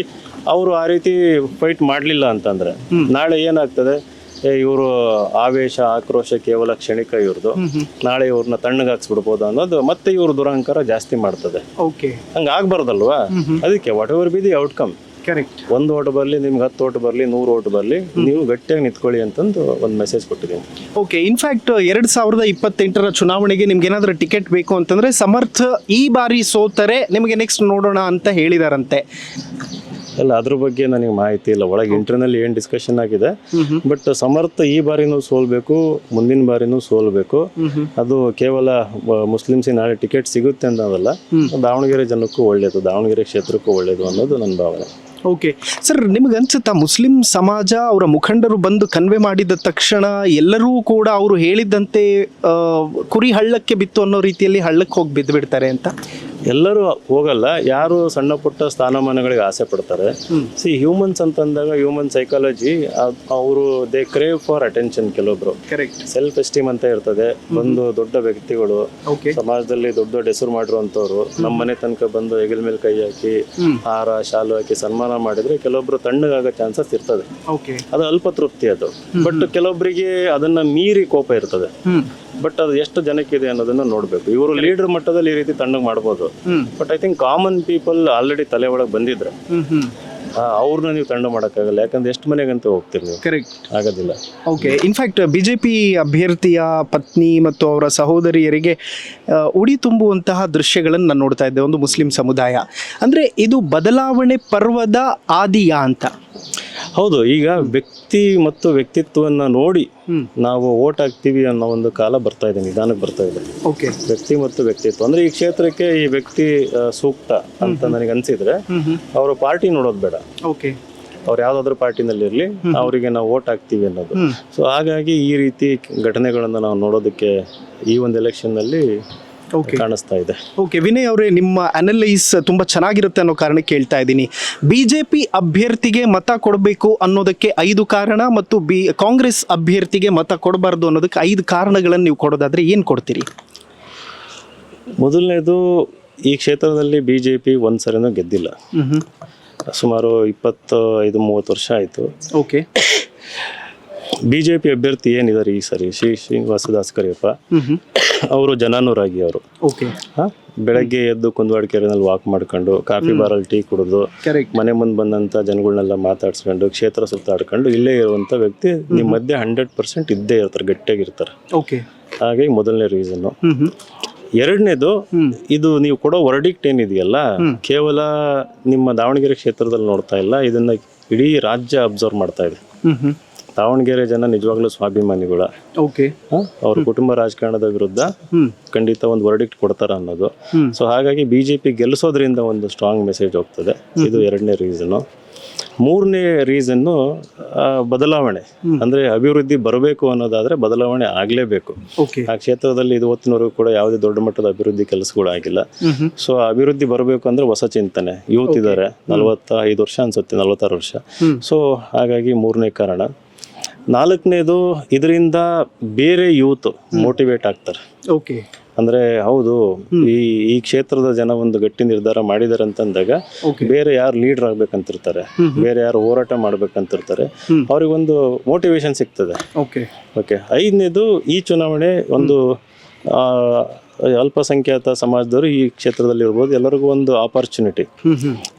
ಅವರು ಆ ರೀತಿ ಫೈಟ್ ಮಾಡಲಿಲ್ಲ ಅಂತಂದ್ರೆ ನಾಳೆ ಏನಾಗ್ತದೆ, ಇವರು ಆವೇಶ ಆಕ್ರೋಶ ಕೇವಲ ಕ್ಷಣಿಕ ಇವ್ರದ್ದು, ನಾಳೆ ಇವ್ರನ್ನ ತಣ್ಣಗಾಕ್ಸ್ಬಿಡ್ಬೋದು ಅನ್ನೋದು ಮತ್ತೆ ಇವ್ರ ದುರಹಂಕಾರ ಜಾಸ್ತಿ ಮಾಡ್ತದೆ. ಹಂಗ ಆಗ್ಬಾರ್ದಲ್ವಾ? ಅದಕ್ಕೆ what ever be the outcome, ಒಂದು ಓಟ್ ಬರಲಿ, ನಿಮ್ಗೆ 10 ಓಟ್ ಬರಲಿ, 100 ಓಟ್ ಬರಲಿ, ನೀವು ಗಟ್ಟಿಯಾಗಿ ನಿಂತ್ಕೊಳ್ಳಿ ಅಂತಂದು ಒಂದು ಮೆಸೇಜ್ ಕೊಟ್ಟಿದ್ದೀನಿ. ಓಕೆ. ಇನ್ಫ್ಯಾಕ್ಟ್ 2028ರ ಚುನಾವಣೆಗೆ ನಿಮ್ಗೆ ಏನಾದರೂ ಟಿಕೆಟ್ ಬೇಕು ಅಂತಂದ್ರೆ ಸಮರ್ಥ ಈ ಬಾರಿ ಸೋತರೆ ನಿಮಗೆ ನೆಕ್ಸ್ಟ್ ನೋಡೋಣ ಅಂತ ಹೇಳಿದಾರಂತೆ. ಅಲ್ಲ, ಅದ್ರ ಬಗ್ಗೆ ನನಗೆ ಮಾಹಿತಿ ಇಲ್ಲ. ಒಳಗೆ ಇಂಟರ್ನಲ್ ಏನು ಡಿಸ್ಕಷನ್ ಆಗಿದೆ, ಬಟ್ ಸಮರ್ಥ ಈ ಬಾರಿನೂ ಸೋಲ್ಬೇಕು, ಮುಂದಿನ ಬಾರಿನೂ ಸೋಲ್ಬೇಕು. ಅದು ಕೇವಲ ಮುಸ್ಲಿಮ್ಸಿಗೆ ನಾಳೆ ಟಿಕೆಟ್ ಸಿಗುತ್ತೆ ಅನ್ನೋದಲ್ಲ, ದಾವಣಗೆರೆ ಜನಕ್ಕೂ ಒಳ್ಳೇದು, ದಾವಣಗೆರೆ ಕ್ಷೇತ್ರಕ್ಕೂ ಒಳ್ಳೇದು ಅನ್ನೋದು ನನ್ನ ಭಾವನೆ. ಓಕೆ ಸರ್, ನಿಮ್ಗೆ ಅನ್ಸುತ್ತಾ ಮುಸ್ಲಿಂ ಸಮಾಜ ಅವರ ಮುಖಂಡರು ಬಂದು ಕನ್ವೆ ಮಾಡಿದ ತಕ್ಷಣ ಎಲ್ಲರೂ ಕೂಡ ಅವರು ಹೇಳಿದ್ದಂತೆ ಕುರಿ ಹಳ್ಳಕ್ಕೆ ಬಿತ್ತು ಅನ್ನೋ ರೀತಿಯಲ್ಲಿ ಹಳ್ಳಕ್ಕೆ ಹೋಗಿ ಬಿದ್ದು ಬಿಡ್ತಾರೆ ಅಂತ? ಎಲ್ಲರೂ ಹೋಗಲ್ಲ, ಯಾರು ಸಣ್ಣ ಪುಟ್ಟ ಸ್ಥಾನಮಾನಗಳಿಗೆ ಆಸೆ ಪಡ್ತಾರೆ. ಸಿ ಹ್ಯೂಮನ್ಸ್ ಅಂತಂದಾಗ ಹ್ಯೂಮನ್ ಸೈಕಾಲಜಿ, ಅವರು ದೇ ಕ್ರೇವ್ ಫಾರ್ ಅಟೆನ್ಷನ್. ಕೆಲವೊಬ್ರು ಸೆಲ್ಫ್ ಎಸ್ಟೀಮ್ ಅಂತ ಇರ್ತದೆ. ಒಂದು ದೊಡ್ಡ ವ್ಯಕ್ತಿಗಳು ಸಮಾಜದಲ್ಲಿ ದೊಡ್ಡ ದೊಡ್ಡ ಹೆಸರು ಮಾಡಿರುವಂತವ್ರು ನಮ್ಮ ಮನೆ ತನಕ ಬಂದು ಹೆಗಲ ಮೇಲೆ ಕೈ ಹಾಕಿ ಹಾರ ಶಾಲು ಹಾಕಿ ಸನ್ಮಾನ ಮಾಡಿದ್ರೆ ಕೆಲವೊಬ್ರು ತಣ್ಣಗಾಗೋ ಚಾನ್ಸಸ್ ಇರ್ತದೆ. ಅದು ಅಲ್ಪ ತೃಪ್ತಿ ಅದು. ಬಟ್ ಕೆಲವೊಬ್ಬರಿಗೆ ಅದನ್ನ ಮೀರಿ ಕೋಪ ಇರ್ತದೆ. ಬಟ್ ಅದು ಎಷ್ಟು ಜನಕ್ಕಿದೆ ಅನ್ನೋದನ್ನ ನೋಡ್ಬೇಕು. ಇವರು ಲೀಡರ್ ಮಟ್ಟದಲ್ಲಿ ಈ ರೀತಿ ತಣ್ಣಗೆ ಮಾಡ್ಬೋದು, but I think common people already ತಲೆ ಒಳಗೆ ಬಂದಿದ್ರೆ ಅವ್ರನ್ನ ನೀವು ತಂಡ ಮಾಡೋಕ್ಕಾಗಲ್ಲ, ಯಾಕಂದ್ರೆ ಎಷ್ಟು ಮನೆಗಂತ ಹೋಗ್ತೀರಿ ನೀವು, ಕರೆಕ್ಟ್ ಆಗೋದಿಲ್ಲ. ಓಕೆ, ಇನ್ಫ್ಯಾಕ್ಟ್ ಬಿಜೆಪಿ ಅಭ್ಯರ್ಥಿಯ ಪತ್ನಿ ಮತ್ತು ಅವರ ಸಹೋದರಿಯರಿಗೆ ಉಡಿ ತುಂಬುವಂತಹ ದೃಶ್ಯಗಳನ್ನು ನಾನು ನೋಡ್ತಾ ಇದ್ದೆ, ಒಂದು ಮುಸ್ಲಿಂ ಸಮುದಾಯ. ಅಂದರೆ ಇದು ಬದಲಾವಣೆ ಪರ್ವದ ಆದಿಯ ಅಂತ. ಹೌದು, ಈಗ ವ್ಯಕ್ತಿ ಮತ್ತು ವ್ಯಕ್ತಿತ್ವವನ್ನು ನೋಡಿ ನಾವು ಓಟ್ ಹಾಕ್ತೀವಿ ಅನ್ನೋ ಒಂದು ಕಾಲ ಬರ್ತಾ ಇದೆ, ನಿಧಾನಕ್ಕೆ ಬರ್ತಾ ಇದೆ. ಓಕೆ, ವ್ಯಕ್ತಿ ಮತ್ತು ವ್ಯಕ್ತಿತ್ವ ಅಂದ್ರೆ ಈ ಕ್ಷೇತ್ರಕ್ಕೆ ಈ ವ್ಯಕ್ತಿ ಸೂಕ್ತ ಅಂತ ನನಗೆ ಅನ್ಸಿದ್ರೆ ಅವರು ಪಾರ್ಟಿ ನೋಡೋದು ಬೇಡ, ಓಕೆ, ಅವ್ರು ಯಾವ್ದಾದ್ರು ಪಾರ್ಟಿನಲ್ಲಿ ಇರಲಿ, ಅವರಿಗೆ ನಾವು ಓಟ್ ಹಾಕ್ತೀವಿ ಅನ್ನೋದು. ಸೊ ಹಾಗಾಗಿ ಈ ರೀತಿ ಘಟನೆಗಳನ್ನು ನಾವು ನೋಡೋದಕ್ಕೆ ಈ ಒಂದು ಎಲೆಕ್ಷನ್ನಲ್ಲಿ ಕಾಣಿಸ್ತಾ ಇದೆ. ಓಕೆ, ವಿನಯ್ ಅವರೇ, ನಿಮ್ಮ ಅನಲೈಸ್ ತುಂಬ ಚೆನ್ನಾಗಿರುತ್ತೆ ಅನ್ನೋ ಕಾರಣಕ್ಕೆ ಕೇಳ್ತಾ ಇದ್ದೀನಿ. ಬಿಜೆಪಿ ಅಭ್ಯರ್ಥಿಗೆ ಮತ ಕೊಡಬೇಕು ಅನ್ನೋದಕ್ಕೆ 5 ಕಾರಣ ಮತ್ತು ಕಾಂಗ್ರೆಸ್ ಅಭ್ಯರ್ಥಿಗೆ ಮತ ಕೊಡಬಾರ್ದು ಅನ್ನೋದಕ್ಕೆ 5 ಕಾರಣಗಳನ್ನು ನೀವು ಕೊಡೋದಾದ್ರೆ ಏನು ಕೊಡ್ತೀರಿ? ಮೊದಲನೇದು, ಈ ಕ್ಷೇತ್ರದಲ್ಲಿ ಬಿಜೆಪಿ ಒಂದ್ಸರಿನೂ ಗೆದ್ದಿಲ್ಲ, ಸುಮಾರು 25-30 ವರ್ಷ ಆಯಿತು. ಓಕೆ, ಬಿಜೆಪಿ ಅಭ್ಯರ್ಥಿ ಏನಿದ್ದಾರೆ ಈ ಸರಿ ಶ್ರೀನಿವಾಸ ಕರಿಯಪ್ಪ, ಅವರು ಜನಾನುರಾಗಿ ಅವರು. ಓಕೆ, ಬೆಳಗ್ಗೆ ಎದ್ದು ಕುಂದವಾಡಕೆರೆನಲ್ಲಿ ವಾಕ್ ಮಾಡ್ಕೊಂಡು, ಕಾಫಿ ಬಾರಲ್ಲಿ ಟೀ ಕುಡಿದು, ಮನೆ ಮುಂದೆ ಬಂದಂಥ ಜನಗಳನ್ನೆಲ್ಲ ಮಾತಾಡ್ಸ್ಕೊಂಡು, ಕ್ಷೇತ್ರ ಸುತ್ತಾಡ್ಕೊಂಡು ಇಲ್ಲೇ ಇರುವಂಥ ವ್ಯಕ್ತಿ ನಿಮ್ಮ ಮಧ್ಯೆ 100% ಇದ್ದೇ ಇರ್ತಾರೆ, ಗಟ್ಟಿಯಾಗಿರ್ತಾರೆ. ಓಕೆ, ಹಾಗಾಗಿ ಮೊದಲನೇ ರೀಸನ್ನು. ಎರಡನೇದು, ಇದು ನೀವು ಕೊಡೋ ವರ್ಡಿಕ್ಟ್ ಏನಿದೆಯಲ್ಲ, ಕೇವಲ ನಿಮ್ಮ ದಾವಣಗೆರೆ ಕ್ಷೇತ್ರದಲ್ಲಿ ನೋಡ್ತಾ ಇಲ್ಲ, ಇದನ್ನ ಇಡೀ ರಾಜ್ಯ ಅಬ್ಸರ್ವ್ ಮಾಡ್ತಾ ಇದೆ. ದಾವಣಗೆರೆ ಜನ ನಿಜವಾಗ್ಲೂ ಸ್ವಾಭಿಮಾನಿಗಳ, ಓಕೆ, ಅವ್ರ ಕುಟುಂಬ ರಾಜಕಾರಣದ ವಿರುದ್ಧ ಖಂಡಿತ ಒಂದು ವರ್ಡಿಕ್ಟ್ ಕೊಡ್ತಾರ ಅನ್ನೋದು. ಸೊ ಹಾಗಾಗಿ ಬಿಜೆಪಿ ಗೆಲ್ಲಿಸೋದ್ರಿಂದ ಒಂದು ಸ್ಟ್ರಾಂಗ್ ಮೆಸೇಜ್ ಹೋಗ್ತದೆ. ಇದು ಎರಡನೇ ರೀಸನ್ನು. ಮೂರನೇ ರೀಸನ್ನು ಬದಲಾವಣೆ, ಅಂದ್ರೆ ಅಭಿವೃದ್ಧಿ ಬರಬೇಕು ಅನ್ನೋದಾದ್ರೆ ಬದಲಾವಣೆ ಆಗ್ಲೇಬೇಕು. ಆ ಕ್ಷೇತ್ರದಲ್ಲಿ ಇದು ಹೊತ್ತಿನವರೆಗೂ ಕೂಡ ಯಾವುದೇ ದೊಡ್ಡ ಮಟ್ಟದ ಅಭಿವೃದ್ಧಿ ಕೆಲಸಗಳು ಆಗಿಲ್ಲ. ಸೊ ಅಭಿವೃದ್ಧಿ ಬರಬೇಕು ಅಂದ್ರೆ ಹೊಸ ಚಿಂತನೆ, ಯೂತ್ ಇದ್ದಾರೆ, 45 ವರ್ಷ ಅನ್ಸುತ್ತೆ, 46 ವರ್ಷ. ಸೊ ಹಾಗಾಗಿ ಮೂರನೇ ಕಾರಣ. ನಾಲ್ಕನೇದು, ಇದರಿಂದ ಬೇರೆ ಯೂತ್ ಮೋಟಿವೇಟ್ ಆಗ್ತಾರೆ. ಓಕೆ, ಅಂದ್ರೆ ಹೌದು, ಈ ಕ್ಷೇತ್ರದ ಜನ ಒಂದು ಗಟ್ಟಿ ನಿರ್ಧಾರ ಮಾಡಿದಾರೆ ಅಂತಂದಾಗ ಬೇರೆ ಯಾರು ಲೀಡರ್ ಆಗ್ಬೇಕಂತಿರ್ತಾರೆ, ಬೇರೆ ಯಾರು ಹೋರಾಟ ಮಾಡ್ಬೇಕಂತಿರ್ತಾರೆ, ಅವ್ರಿಗೊಂದು ಮೋಟಿವೇಶನ್ ಸಿಗ್ತದೆ. Okay, okay. 5ನೇದು, ಈ ಚುನಾವಣೆ ಒಂದು ಅಲ್ಪಸಂಖ್ಯಾತ ಸಮಾಜದವರು ಈ ಕ್ಷೇತ್ರದಲ್ಲಿ ಇರ್ಬೋದು, ಎಲ್ಲರಿಗೂ ಒಂದು ಆಪರ್ಚುನಿಟಿ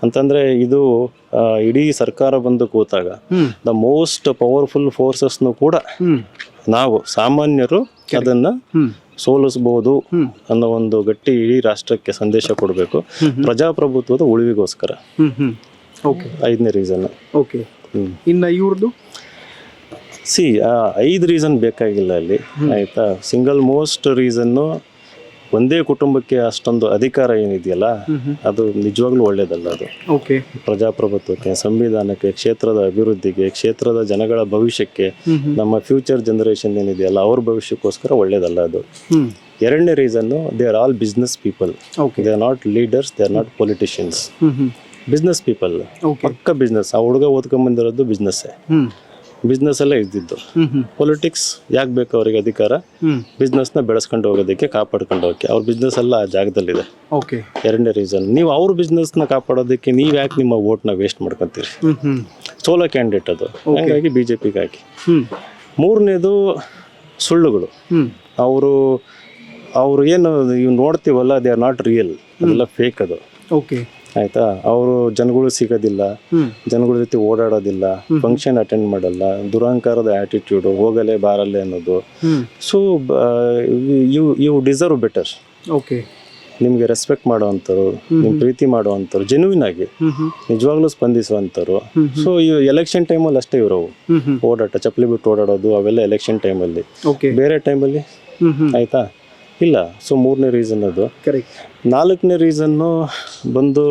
ಅಂತಂದ್ರೆ ಇದು ಇಡೀ ಸರ್ಕಾರ ಬಂದು ಕೂತಾಗ ದ ಮೋಸ್ಟ್ ಪವರ್ಫುಲ್ ಫೋರ್ಸಸ್ನು ಕೂಡ ನಾವು ಸಾಮಾನ್ಯರು ಅದನ್ನ ಸೋಲಿಸಬಹುದು ಅನ್ನೋ ಒಂದು ಗಟ್ಟಿ ಇಡೀ ರಾಷ್ಟ್ರಕ್ಕೆ ಸಂದೇಶ ಕೊಡಬೇಕು, ಪ್ರಜಾಪ್ರಭುತ್ವದ ಉಳಿವಿಗೋಸ್ಕರ. 5ನೇ ರೀಸನ್. ಓಕೆ, ಇನ್ನು ಇವ್ರದ್ದು 5 ರೀಸನ್ ಬೇಕಾಗಿಲ್ಲ ಅಲ್ಲಿ, ಆಯ್ತಾ. ಸಿಂಗಲ್ ಮೋಸ್ಟ್ ರೀಸನ್ನು, ಒಂದೇ ಕುಟುಂಬಕ್ಕೆ ಅಷ್ಟೊಂದು ಅಧಿಕಾರ ಏನಿದೆಯಲ್ಲ, ಅದು ನಿಜವಾಗ್ಲೂ ಒಳ್ಳೇದಲ್ಲ. ಅದು ಪ್ರಜಾಪ್ರಭುತ್ವಕ್ಕೆ, ಸಂವಿಧಾನಕ್ಕೆ, ಕ್ಷೇತ್ರದ ಅಭಿವೃದ್ಧಿಗೆ, ಕ್ಷೇತ್ರದ ಜನಗಳ ಭವಿಷ್ಯಕ್ಕೆ, ನಮ್ಮ ಫ್ಯೂಚರ್ ಜನರೇಷನ್ ಏನಿದೆಯಲ್ಲ ಅವ್ರ ಭವಿಷ್ಯಕ್ಕೋಸ್ಕರ ಒಳ್ಳೇದಲ್ಲ ಅದು. ಎರಡನೇ reason, they are all business people, they are not leaders, they are not politicians. Business people, ಪಕ್ಕ ಬಿಸ್ನೆಸ್. ಆ ಹುಡುಗ ಓದ್ಕೊಂಡ್ಬಂದಿರೋದು ಬಿಸ್ನೆಸ್ಸೇ, ಬಿಸ್ನೆಸ್ ಎಲ್ಲ ಇದ್ದಿದ್ದು. ಪೊಲಿಟಿಕ್ಸ್ ಯಾಕೆ ಬೇಕು ಅವರಿಗೆ ಅಧಿಕಾರ? ಬಿಸ್ನೆಸ್ನ ಬೆಳೆಸ್ಕೊಂಡು ಹೋಗೋದಕ್ಕೆ, ಕಾಪಾಡ್ಕೊಂಡು ಹೋಗಕ್ಕೆ. ಅವ್ರ ಬಿಸ್ನೆಸ್ ಎಲ್ಲ ಆ ಜಾಗದಲ್ಲಿದೆ. ಎರಡನೇ ರೀಸನ್. ನೀವು ಅವ್ರ ಬಿಸ್ನೆಸ್ನ ಕಾಪಾಡೋದಕ್ಕೆ ನೀವು ಯಾಕೆ ನಿಮ್ಮ ವೋಟ್ನ ವೇಸ್ಟ್ ಮಾಡ್ಕೊತೀರಿ? ಸೋಲೋ ಕ್ಯಾಂಡಿಡೇಟ್ ಅದು, ಹಾಗಾಗಿ ಬಿಜೆಪಿಗೆ ಹಾಕಿ. ಮೂರನೇದು, ಸುಳ್ಳುಗಳು. ಅವರು ಏನು ಇವು ನೋಡ್ತೀವಲ್ಲ, ದೇ ಆರ್ ನಾಟ್ ರಿಯಲ್, ಅದೆಲ್ಲ ಫೇಕ್ ಅದು. ಆಯ್ತಾ. ಅವರು ಜನಗಳು ಸಿಗೋದಿಲ್ಲ, ಜನಗಳ ಜೊತೆ ಓಡಾಡೋದಿಲ್ಲ, ಫಂಕ್ಷನ್ ಅಟೆಂಡ್ ಮಾಡಲ್ಲ, ದುರಹಂಕಾರದ ಆಟಿಟ್ಯೂಡು, ಹೋಗಲೇ ಬಾರಲ್ಲೇ ಅನ್ನೋದು. So you deserve better. ನಿಮಗೆ ರೆಸ್ಪೆಕ್ಟ್ ಮಾಡೋವಂಥವ್ರು, ನಿಮ್ ಪ್ರೀತಿ ಮಾಡೋವಂಥವ್ರು, ಜೆನ್ಯೂನ್ ಆಗಿ ನಿಜವಾಗ್ಲೂ ಸ್ಪಂದಿಸುವಂಥವ್ರು. ಸೊ ಈ ಎಲೆಕ್ಷನ್ ಟೈಮಲ್ಲಿ ಅಷ್ಟೇ ಇರೋವು ಓಡಾಟ, ಚಪ್ಪಲಿ ಬಿಟ್ಟು ಓಡಾಡೋದು ಅವೆಲ್ಲ ಎಲೆಕ್ಷನ್ ಟೈಮಲ್ಲಿ. ಬೇರೆ ಟೈಮಲ್ಲಿ ಆಯ್ತಾ ಇಲ್ಲ. ಸೊ ಮೂರನೇ ರೀಸನ್ ಅದು. ನಾಲ್ಕನೇ ರೀಸನ್ನು ಬಂದು,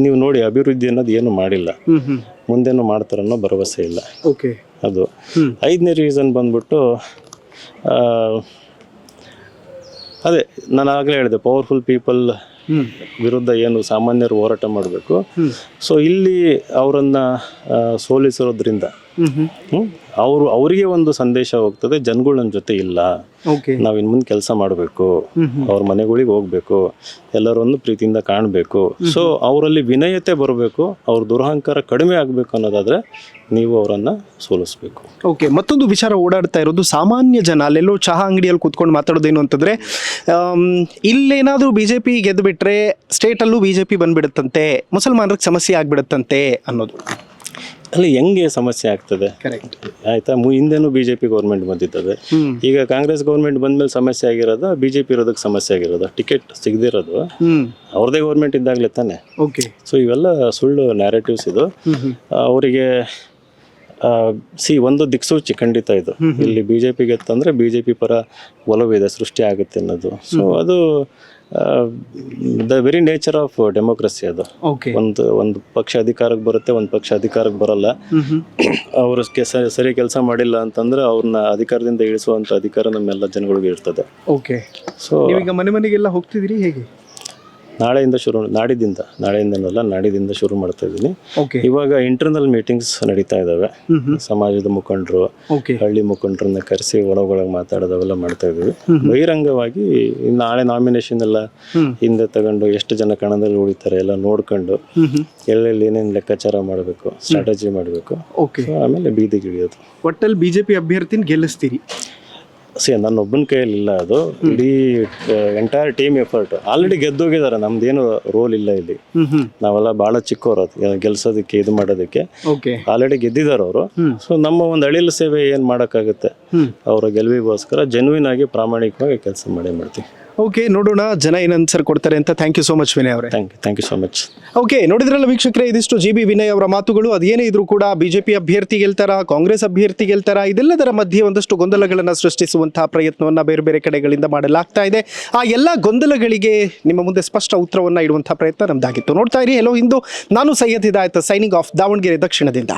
ನೀವು ನೋಡಿ, ಅಭಿವೃದ್ಧಿ ಅನ್ನೋದು ಏನು ಮಾಡಿಲ್ಲ, ಮುಂದೇನು ಮಾಡ್ತಾರನ್ನೋ ಭರವಸೆ ಇಲ್ಲ ಅದು. 5ನೇ ರೀಸನ್ ಬಂದ್ಬಿಟ್ಟು, ಅದೇ ನಾನು ಆಗಲೇ ಹೇಳಿದೆ, ಪವರ್ಫುಲ್ ಪೀಪಲ್ ವಿರುದ್ಧ ಏನು ಸಾಮಾನ್ಯರು ಹೋರಾಟ ಮಾಡಬೇಕು. ಸೊ ಇಲ್ಲಿ ಅವರನ್ನ ಸೋಲಿಸೋದ್ರಿಂದ ಅವರಿಗೆ ಒಂದು ಸಂದೇಶ ಹೋಗ್ತದೆ, ಜನಗಳು ನನ್ನ ಜೊತೆ ಇಲ್ಲ, ಓಕೆ ನಾವು ಇನ್ನು ಮುಂದೆ ಕೆಲಸ ಮಾಡಬೇಕು, ಅವ್ರ ಮನೆಗಳಿಗೆ ಹೋಗ್ಬೇಕು, ಎಲ್ಲರನ್ನು ಪ್ರೀತಿಯಿಂದ ಕಾಣಬೇಕು. ಸೊ ಅವರಲ್ಲಿ ವಿನಯತೆ ಬರಬೇಕು, ಅವ್ರ ದುರಹಂಕಾರ ಕಡಿಮೆ ಆಗಬೇಕು ಅನ್ನೋದಾದ್ರೆ ನೀವು ಅವರನ್ನು ಸೋಲಿಸ್ಬೇಕು. ಓಕೆ, ಮತ್ತೊಂದು ವಿಚಾರ ಓಡಾಡ್ತಾ ಇರೋದು ಸಾಮಾನ್ಯ ಜನ ಅಲ್ಲೆಲ್ಲೋ ಚಹಾ ಅಂಗಡಿಯಲ್ಲಿ ಕೂತ್ಕೊಂಡು ಮಾತಾಡೋದೇನು ಅಂತಂದರೆ, ಇಲ್ಲೇನಾದರೂ ಬಿ ಜೆ ಪಿ ಗೆದ್ದು ಬಿಟ್ರೆ ಸ್ಟೇಟಲ್ಲೂ ಬಿ ಜೆ ಪಿ ಬಂದ್ಬಿಡುತ್ತಂತೆ, ಮುಸಲ್ಮಾನರಿಗೆ ಸಮಸ್ಯೆ ಆಗಿಬಿಡುತ್ತಂತೆ ಅನ್ನೋದು. ಅಲ್ಲಿ ಹೆಂಗೆ ಸಮಸ್ಯೆ ಆಗ್ತದೆ? ಕರೆಕ್ಟ್ ಆಯ್ತಾ, ಹಿಂದೆನೂ ಬಿ ಜೆ ಪಿ ಗೌರ್ಮೆಂಟ್ ಬಂದಿರ್ತದೆ. ಈಗ ಕಾಂಗ್ರೆಸ್ ಗೌರ್ಮೆಂಟ್ ಬಂದ್ಮೇಲೆ ಸಮಸ್ಯೆ ಆಗಿರೋದು, ಬಿ ಜೆ ಪಿ ಇರೋದಕ್ಕೆ ಸಮಸ್ಯೆ ಆಗಿರೋದು, ಟಿಕೆಟ್ ಸಿಗದಿರೋದು ಅವ್ರದೇ ಗೌರ್ಮೆಂಟ್ ಇದ್ದಾಗಲೇ ತಾನೆ. ಓಕೆ, ಸೊ ಇವೆಲ್ಲ ಸುಳ್ಳು ನ್ಯಾರೇಟಿವ್ಸ್ ಇದು. ಅವರಿಗೆ ಒಂದು ದಿಕ್ಸೂಚಿ ಖಂಡಿತ ಇದು. ಇಲ್ಲಿ ಬಿ ಜೆ ಪಿ ಗೆತ್ತಂದ್ರೆ ಬಿ ಜೆ ಪಿ ಪರ ಒಲವಿದೆ, ಸೃಷ್ಟಿ ಆಗುತ್ತೆ ಅನ್ನೋದು. ಸೊ ಅದು the very nature of democracy ಅದು. ಓಕೆ, ಒಂದು ಪಕ್ಷ ಅಧಿಕಾರಕ್ಕೆ ಬರುತ್ತೆ, ಒಂದು ಪಕ್ಷ ಅಧಿಕಾರಕ್ಕೆ ಬರಲ್ಲ. ಅವ್ರಿಗೆ ಸರಿ ಕೆಲಸ ಮಾಡಿಲ್ಲ ಅಂತಂದ್ರೆ ಅವ್ರನ್ನ ಅಧಿಕಾರದಿಂದ ಇಳಿಸುವಂತ ಅಧಿಕಾರ ನಮ್ಮೆಲ್ಲ ಜನಗಳಿಗೆ ಇರ್ತದೆ. ಓಕೆ. ಸೊ ನೀವೀಗ ಮನೆ ಮನೆಗೆಲ್ಲ ಹೋಗ್ತಿದ್ದೀರಿ ಹೇಗೆ? ನಾಡಿದಿಂದ ಶುರು ಮಾಡ್ತಾ ಇದ್ದೀನಿ. ಓಕೆ, ಇವಾಗ ಇಂಟರ್ನಲ್ ಮೀಟಿಂಗ್ಸ್ ನಡೀತಾ ಇದಾವೆ. ಸಮಾಜದ ಮುಖಂಡರು, ಓಕೆ, ಹಳ್ಳಿ ಮುಖಂಡರನ್ನ ಕರೆಸಿ ಒಳಗೊಳಗೆ ಮಾತಾಡೋದವೆಲ್ಲ ಮಾಡ್ತಾ ಇದೀವಿ. ಬಹಿರಂಗವಾಗಿ ನಾಳೆ ನಾಮಿನೇಷನ್ ಎಲ್ಲ ಹಿಂದೆ ತಗೊಂಡು ಎಷ್ಟು ಜನ ಕಣದಲ್ಲಿ ಉಳಿತಾರೆ ಎಲ್ಲ ನೋಡ್ಕೊಂಡು ಎಲ್ಲೆಲ್ಲಿ ಏನೇನು ಲೆಕ್ಕಾಚಾರ ಮಾಡಬೇಕು, ಸ್ಟ್ರಾಟಜಿ ಮಾಡಬೇಕು, ಓಕೆ. ಆಮೇಲೆ ಬೀದಿಗೆ ಇಳಿಯೋದು. ಒಟ್ಟಲ್ಲಿ ಬಿ ಜೆ ಪಿ ಅಭ್ಯರ್ಥಿನ ಗೆಲ್ಲಿಸ್ತೀರಿ? ನನ್ನ ಒಬ್ಬನ ಕೈಯಲ್ಲಿ ಇಲ್ಲ, ಅದು ಇಡೀ ಎಂಟೈರ್ ಟೀಮ್ ಎಫರ್ಟ್. ಆಲ್ರೆಡಿ ಗೆದ್ದೋಗಿದ್ದಾರೆ, ನಮ್ದೇನು ರೋಲ್ ಇಲ್ಲ ಇಲ್ಲಿ. ನಾವೆಲ್ಲ ಬಹಳ ಚಿಕ್ಕವರು ಗೆಲ್ಸೋದಕ್ಕೆ, ಇದು ಮಾಡೋದಕ್ಕೆ. ಓಕೆ, ಆಲ್ರೆಡಿ ಗೆದ್ದಿದ್ದಾರೆ ಅವರು. ಸೊ ನಮ್ಮ ಒಂದು ಅಳಿಲು ಸೇವೆ ಏನು ಮಾಡೋಕ್ಕಾಗುತ್ತೆ, ಅವರ ಗೆಲುವಿಗೋಸ್ಕರ ಜೆನ್ಯೂನ್ ಆಗಿ ಪ್ರಾಮಾಣಿಕವಾಗಿ ಕೆಲಸ ಮಾಡ್ತೀವಿ. ಓಕೆ, ನೋಡೋಣ ಜನ ಏನು ಆನ್ಸರ್ ಕೊಡ್ತಾರೆ ಅಂತ. Thank you so much Vinay ಅವರೇ. Thank you so much. Okay, ನೋಡಿದ್ರಲ್ಲ ವೀಕ್ಷಕರೇ, ಇದಿಷ್ಟು ಜಿ ಬಿ ವಿನಯ್ ಅವರ ಮಾತುಗಳು. ಅದೇನೇ ಇದ್ರೂ ಕೂಡ ಬಿಜೆಪಿ ಅಭ್ಯರ್ಥಿ ಗೆಲ್ತಾರ, ಕಾಂಗ್ರೆಸ್ ಅಭ್ಯರ್ಥಿ ಗೆಲ್ತಾರ, ಇದೆಲ್ಲದರ ಮಧ್ಯೆ ಒಂದಷ್ಟು ಗೊಂದಲಗಳನ್ನು ಸೃಷ್ಟಿಸುವಂತಹ ಪ್ರಯತ್ನವನ್ನು ಬೇರೆ ಬೇರೆ ಕಡೆಗಳಿಂದ ಮಾಡಲಾಗ್ತಾ ಇದೆ. ಆ ಎಲ್ಲ ಗೊಂದಲಗಳಿಗೆ ನಿಮ್ಮ ಮುಂದೆ ಸ್ಪಷ್ಟ ಉತ್ತರವನ್ನು ಇಡುವಂತಹ ಪ್ರಯತ್ನ ನಮ್ದಾಗಿತ್ತು. ನೋಡ್ತಾ ಇರಿ ಹೆಲೋ ಹಿಂದೂ. ನಾನು ಸೈಯದ್ ಹಿದಾಯತ್, ಸೈನಿಂಗ್ ಆಫ್, ದಾವಣಗೆರೆ ದಕ್ಷಿಣದಿಂದ.